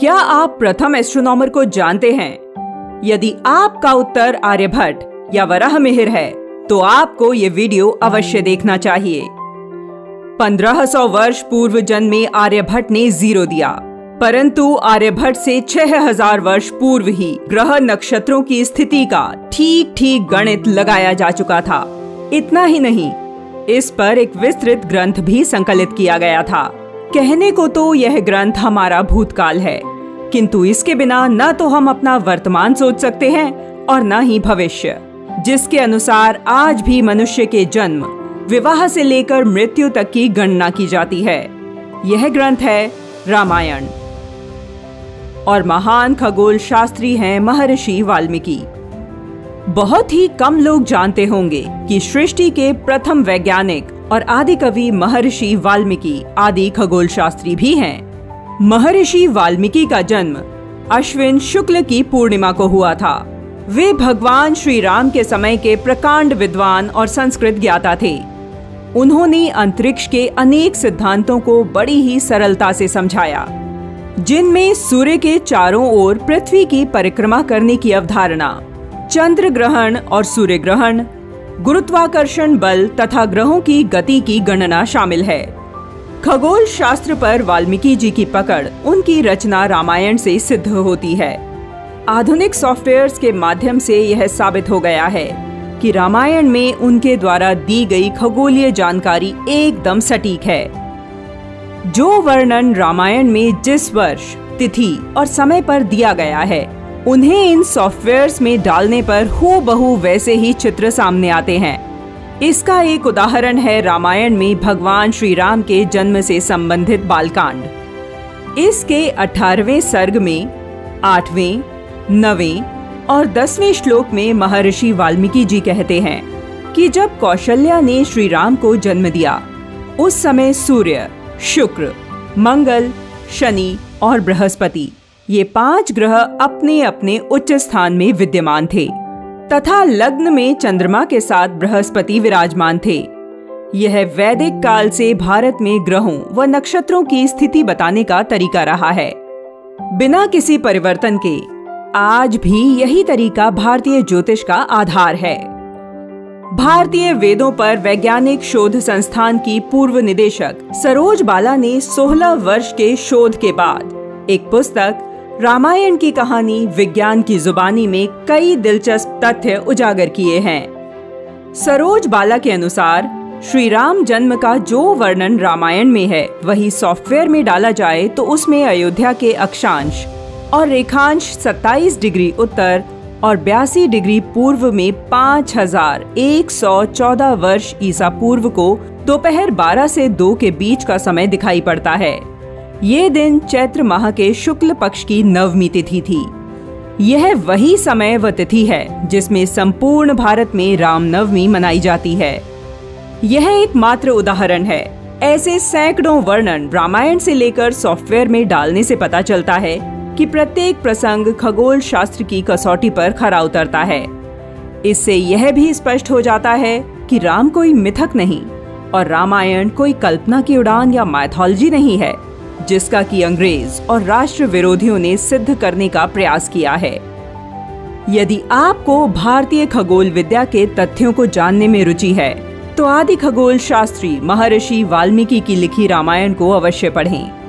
क्या आप प्रथम एस्ट्रोनॉमर को जानते हैं? यदि आपका उत्तर आर्यभट्ट या वराहमिहिर है तो आपको ये वीडियो अवश्य देखना चाहिए। 1500 वर्ष पूर्व जन्मे आर्यभट्ट ने 0 दिया, परंतु आर्यभट्ट से 6000 वर्ष पूर्व ही ग्रह नक्षत्रों की स्थिति का ठीक गणित लगाया जा चुका था। इतना ही नहीं, इस पर एक विस्तृत ग्रंथ भी संकलित किया गया था। कहने को तो यह ग्रंथ हमारा भूतकाल है, किंतु इसके बिना न तो हम अपना वर्तमान सोच सकते हैं और न ही भविष्य, जिसके अनुसार आज भी मनुष्य के जन्म, विवाह से लेकर मृत्यु तक की गणना की जाती है। यह ग्रंथ है रामायण और महान खगोल शास्त्री हैं महर्षि वाल्मीकि। बहुत ही कम लोग जानते होंगे कि सृष्टि के प्रथम वैज्ञानिक और आदि कवि महर्षि वाल्मीकि आदि खगोल शास्त्री भी हैं। महर्षि वाल्मीकि का जन्म अश्विन शुक्ल की पूर्णिमा को हुआ था। वे भगवान श्री राम के समय के प्रकांड विद्वान और संस्कृत ज्ञाता थे। उन्होंने अंतरिक्ष के अनेक सिद्धांतों को बड़ी ही सरलता से समझाया, जिनमें सूर्य के चारों ओर पृथ्वी की परिक्रमा करने की अवधारणा, चंद्र ग्रहण और सूर्य ग्रहण, गुरुत्वाकर्षण बल तथा ग्रहों की गति की गणना शामिल है। खगोल शास्त्र पर वाल्मीकि जी की पकड़ उनकी रचना रामायण से सिद्ध होती है। आधुनिक सॉफ्टवेयर्स के माध्यम से यह साबित हो गया है कि रामायण में उनके द्वारा दी गई खगोलीय जानकारी एकदम सटीक है। जो वर्णन रामायण में जिस वर्ष, तिथि और समय पर दिया गया है, उन्हें इन सॉफ्टवेयर्स में डालने पर हूबहू वैसे ही चित्र सामने आते हैं। इसका एक उदाहरण है रामायण में भगवान श्री राम के जन्म से संबंधित बालकांड। इसके 18वें सर्ग में 8वें, 9वें और 10वें श्लोक में महर्षि वाल्मीकि जी कहते हैं कि जब कौशल्या ने श्री राम को जन्म दिया, उस समय सूर्य, शुक्र, मंगल, शनि और बृहस्पति, ये 5 ग्रह अपने अपने उच्च स्थान में विद्यमान थे तथा लग्न में चंद्रमा के साथ बृहस्पति विराजमान थे। यह वैदिक काल से भारत में ग्रहों व नक्षत्रों की स्थिति बताने का तरीका रहा है। बिना किसी परिवर्तन के आज भी यही तरीका भारतीय ज्योतिष का आधार है। भारतीय वेदों पर वैज्ञानिक शोध संस्थान की पूर्व निदेशक सरोज बाला ने 16 वर्ष के शोध के बाद एक पुस्तक रामायण की कहानी विज्ञान की जुबानी में कई दिलचस्प तथ्य उजागर किए हैं। सरोज बाला के अनुसार श्री राम जन्म का जो वर्णन रामायण में है, वही सॉफ्टवेयर में डाला जाए तो उसमें अयोध्या के अक्षांश और रेखांश 27 डिग्री उत्तर और 82 डिग्री पूर्व में 5114 वर्ष ईसा पूर्व को दोपहर 12 से 2 के बीच का समय दिखाई पड़ता है। ये दिन चैत्र माह के शुक्ल पक्ष की नवमी तिथि थी। यह वही समय व तिथि है जिसमें संपूर्ण भारत में रामनवमी मनाई जाती है। यह एक मात्र उदाहरण है। ऐसे सैकड़ों वर्णन रामायण से लेकर सॉफ्टवेयर में डालने से पता चलता है कि प्रत्येक प्रसंग खगोल शास्त्र की कसौटी पर खरा उतरता है। इससे यह भी स्पष्ट हो जाता है कि राम कोई मिथक नहीं और रामायण कोई कल्पना की उड़ान या माइथोलॉजी नहीं है, जिसका कि अंग्रेज और राष्ट्र विरोधियों ने सिद्ध करने का प्रयास किया है। यदि आपको भारतीय खगोल विद्या के तथ्यों को जानने में रुचि है, तो आदि खगोल शास्त्री महर्षि वाल्मीकि की लिखी रामायण को अवश्य पढ़ें।